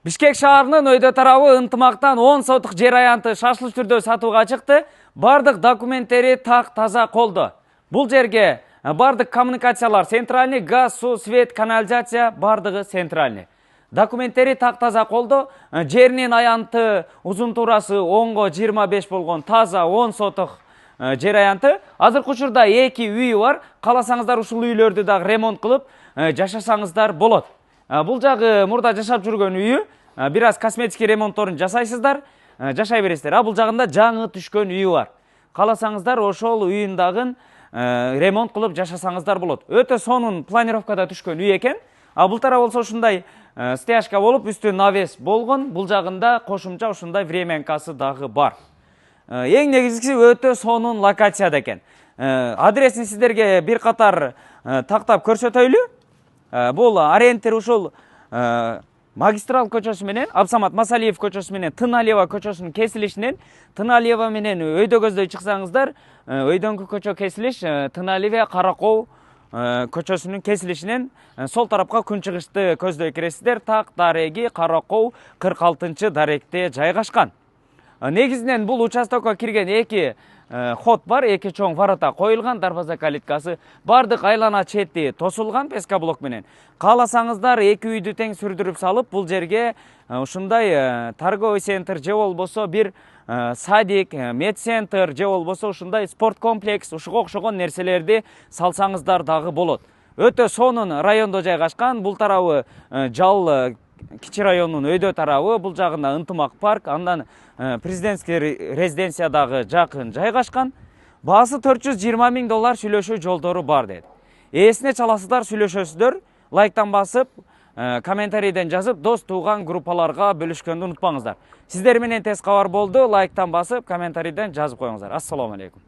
Бишкек шаарынын өйдө тарабы ынтымактан 10 сотук жер аянты шашылыш түрдө сатууга чыкты. Бардык документтери так таза колдо. Бул жерге бардык коммуникациялар центральный, газ, суу, свет, канализация бардыгы центральный. Документтери так таза колдо. Жеринин аянты узун туурасы 10го 25 болгон таза 10 сотук жер аянты. Азыркы учурда 2 үйү бар. Кааласаңыздар ушул үйлөрдү дагы ремонт кылып жашасаңыздар болот. Бул жагы мурда жашап жүргөн үйү. Бир аз косметикий ремонтторун жасайсыздар, жашай бересиздер. Бул жагында жаңы түшкөн үйү бар. Кааласаңыздар ошол үйүн дагы ремонт кылып жашасаңыздар болот. Өтө сонун планировкада түшкөн үй экен. Бул тарап болсо ушундай стяжка болуп, үстү навес болгон. Бул жагында кошумча ушундай времянкасы дагы бар. Эң негизгиси өтө сонун локацияда экен. Адресин сиздерге бир катар тактап көрсөтөйлү. Бул ориентир ушул Магистрал көчөсү менен Абсамат Масалиев көчөсү менен Тыналиева көчөсүнүн кесилишинен Тыналиева менен өйдө көздөй чыксаңыздар, өйдөңкү көчө кесилиш Тыналиева Каракол көчөсүнүн кесилишинен сол тарапка күнчыгышты көздөй киресиздер. Так дареги Каракол 46 даректе жайгашкан. Негизинен бул участокко кирген эки ход бар, эки чоң ворота коюлган, дарбаза калиткасы, бардык айлана чети тосулган пескаблок менен. Кааласаңыздар эки үйдү тең сүрдүрүп салып, бул жерге ушундай торговый центр же болбосо бир садик, медцентр же болбосо ушундай спорт комплекс, ушуга окшогон нерселерди салсаңыздар дагы болот. Өтө сонун райондо жайгашкан. Бул тарабы Жал кичи районунун өйдө тарабы, бул жагында Ынтымак парк, андан президентский резиденция дагы жакын жайгашкан. Баасы $420 000 сүйлөшүү жолдору бар деді. Эсине чаласыздар, сүйлөшөсүздөр, лайктан басып, комментарийден жазып, дос тууган группаларга бөлүшкөндү унутпаңыздар. Сиздер менен тез кабар болду, лайктан басып, комментарийден жазып коюңуздар. Ассаламу алейкум.